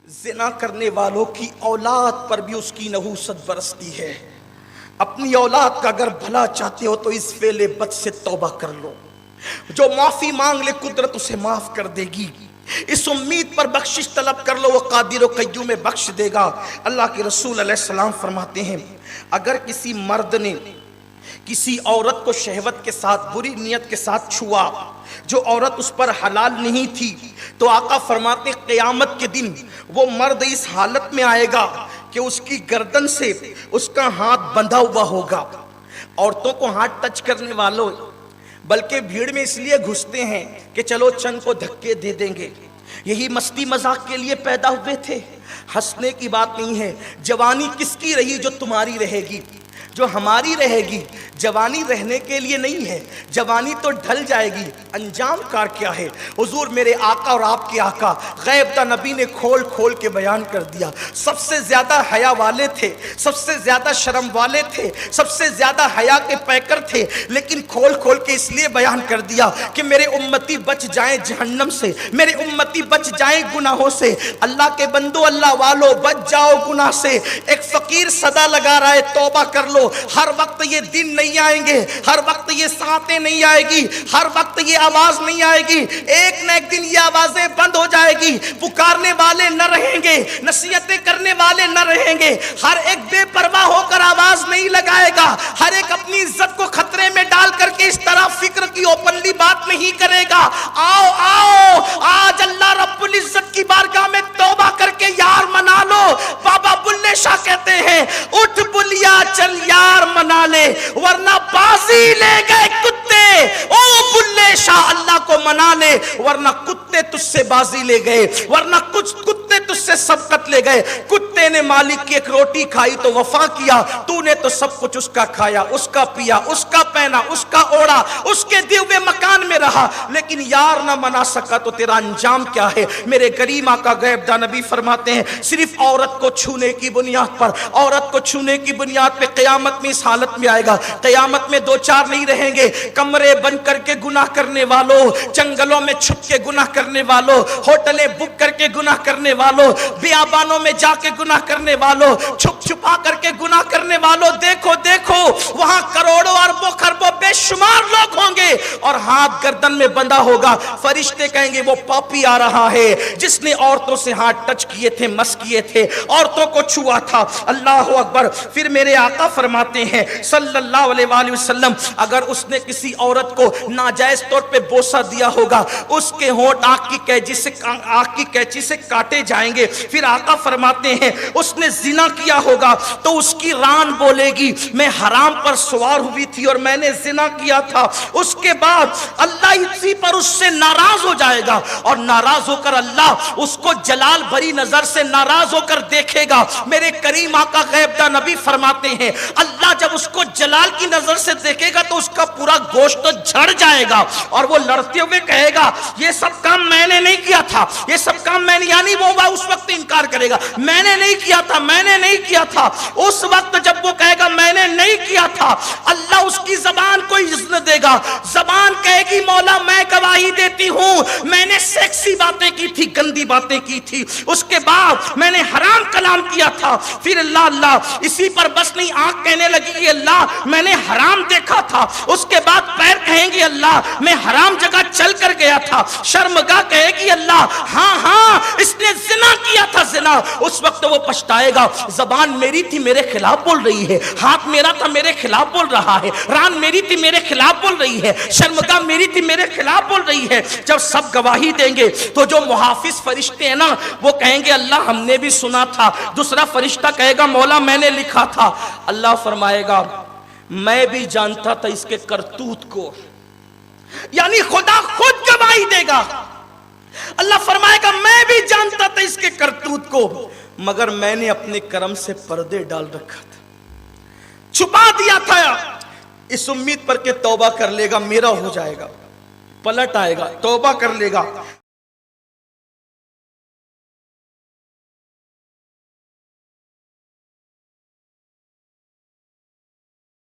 زنا کرنے والوں کی اولاد پر بھی اس کی نحوست برستی ہے۔ اپنی اولاد کا اگر بھلا چاہتے ہو تو اس فعل بد سے توبہ کر لو۔ جو معافی مانگ لے قدرت اسے معاف کر دے گی۔ اس امید پر بخشش طلب کر لو، وہ قادر و قیوم بخش دے گا۔ اللہ کے رسول علیہ السلام فرماتے ہیں اگر کسی مرد نے کسی عورت کو شہوت کے ساتھ بری نیت کے ساتھ چھوا جو عورت اس پر حلال نہیں تھی تو آقا فرماتے قیامت کے دن وہ مرد اس حالت میں آئے گا کہ اس کی گردن سے اس کا ہاتھ بندھا ہوا ہوگا۔ عورتوں کو ہاتھ ٹچ کرنے والوں بلکہ بھیڑ میں اس لیے گھستے ہیں کہ چلو چند کو دھکے دے دیں گے، یہی مستی مذاق کے لیے پیدا ہوئے تھے۔ ہنسنے کی بات نہیں ہے۔ جوانی کس کی رہی جو تمہاری رہے گی، جو ہماری رہے گی؟ جوانی رہنے کے لیے نہیں ہے، جوانی تو ڈھل جائے گی۔ انجام کار کیا ہے؟ حضور میرے آقا اور آپ کے آقا غیب دا نبی نے کھول کھول کے بیان کر دیا۔ سب سے زیادہ حیا والے تھے، سب سے زیادہ شرم والے تھے، سب سے زیادہ حیا کے پیکر تھے، لیکن کھول کھول کے اس لیے بیان کر دیا کہ میرے امتی بچ جائیں جہنم سے، میرے امتی بچ جائیں گناہوں سے۔ اللہ کے بندو، اللہ والو، بچ جاؤ گناہ سے۔ ایک فقیر صدا لگا رہا ہے توبہ کر لو۔ ہر وقت یہ دن نہیں آئیں گے، ہر وقت یہ ساعتیں نہیں آئے گی، ہر وقت یہ آواز نہیں آئے گی۔ ایک نہ ایک دن یہ آوازیں بند ہو جائے گی، پکارنے والے نہ رہیں گے، نصیحتیں کرنے والے نہ رہیں گے۔ ہر ایک بے پرواہ ہو کر آواز نہیں لگائے گا، ہر ایک اپنی عزت کو خطرے میں ڈال کر کے اس طرح فکر کی اوپنلی بات نہیں کرے گا۔ آؤ آؤ آج اللہ رب العزت کی بارگاہ میں توبہ کر کے یار منا لو۔ بابا بلے شاہ کہتے ہیں اٹھ بلیا چل یار منا لے ورنہ بازی لے گئے کتے۔ او بلے شاہ اللہ کو منا لے ورنہ کتے تجھ سے بازی لے گئے، ورنہ کچھ کتے تجھ سے سبقت لے گئے۔ کتے نے مالک کی ایک روٹی کھائی تو وفا کیا، تو نے تو سب کچھ اس کا کھایا، اس کا پیا، اس کا پہنا، اس کا اوڑا، اس کے دیے ہوئے مکان میں رہا، لیکن یار نہ منا سکا تو تیرا انجام کیا ہے؟ میرے کریم آقا غیب دا نبی فرماتے ہیں صرف عورت کو چھونے کی بنیاد پر، عورت کو چھونے کی بنیاد پہ قیامت میں اس حالت میں آئے گا۔ قیامت میں دو چار نہیں رہیں گے، کمرے بند کر کے گناہ کرنے والوں، جنگلوں میں چھپ کے گناہ کرنے والوں، ہوٹلیں بک کر کے گناہ کرنے والوں، بیابانوں میں جا کے گناہ کرنے والوں، چھپ چھپا کر کے گناہ کرنے والوں، دیکھو دیکھو وہاں کروڑوں اربوں خربوں بے شمار لوگ ہوں گے اور ہاتھ گردن میں بندھا ہوگا۔ فرشتے کہیں گے وہ پاپی آ رہا ہے جس نے عورتوں سے ہاتھ ٹچ کیے تھے، مس کیے تھے، عورتوں کو چھوا تھا۔ اللہ اکبر۔ پھر میرے آقا فرماتے ہیں صلی اللہ علیہ وآلہ وسلم اگر اس نے کسی عورت کو ناجائز طور پہ بوسہ دیا ہوگا اس کے ہونٹ آنکھ کی کینچی سے کاٹے جائیں گے۔ پھر آقا فرماتے ہیں اس نے زنا کیا ہوگا تو اس کی ران بولے گی میں حرام پر سوار ہوئی تھی اور میں نے زنا کیا تھا۔ اس کے بعد اللہ اسی پر اس سے ناراض ہو جائے گا اور ناراض ہو کر اللہ اس کو جلال بھری نظر سے ناراض ہو کر دیکھے گا۔ میرے کریم آقا غیب دا نبی فرماتے ہیں اللہ جب اس کو جلال کی نظر سے دیکھے گا تو اس کا پورا گوشت تو جھڑ جائے گا اور وہ لڑتے ہوئے کہے گا یہ سب کام میں نے نہیں کیا تھا، یہ سب کام میں نے، یعنی وہ اس وقت انکار کرے گا میں نے نہیں کیا تھا، میں نے نہیں کیا تھا۔ اس وقت جب وہ کہے گا میں نے نہیں کیا تھا اللہ اس کی زبان کو اجازت دے گا، زبان کہے گی مولا میں گواہی دیتی ہوں میں نے سیکسی باتیں کی تھی، گندی باتیں کی تھی، اس کے بعد میں نے حرام کلام کیا تھا۔ پھر اللہ اسی پر بس نہیں آنکھ کہنے لگی اللہ میں نے حرام دیکھا تھا، اس کے بعد پیر کہیں گے اللہ میں حرام جگہ چل کر گیا تھا، شرمگاہ کہے گی اللہ ہاں اس نے زنا کیا تھا زنا۔ اس وقت وہ پچھتائے گا زبان میری تھی میرے خلاف بول رہی ہے، ہاتھ میرا تھا میرے خلاف بول رہا ہے، ران میری تھی میرے خلاف بول رہی ہے، شرمگاہ میری تھی میرے خلاف بول رہی ہے۔ جب سب گواہی دیں گے تو جو محافظ فرشتے ہیں نا وہ کہیں گے اللہ ہم نے بھی سنا تھا، دوسرا فرشتہ کہے گا مولا میں نے لکھا تھا، اللہ فرمائے گا میں بھی جانتا تھا اس کے کرتوت کو، یعنی خدا خود گواہی دے گا۔ اللہ فرمائے گا میں بھی جانتا تھا اس کے کرتوت کو مگر میں نے اپنے کرم سے پردے ڈال رکھا تھا، چھپا دیا تھا، اس امید پر کہ توبہ کر لے گا میرا ہو جائے گا، پلٹ آئے گا، توبہ کر لے گا،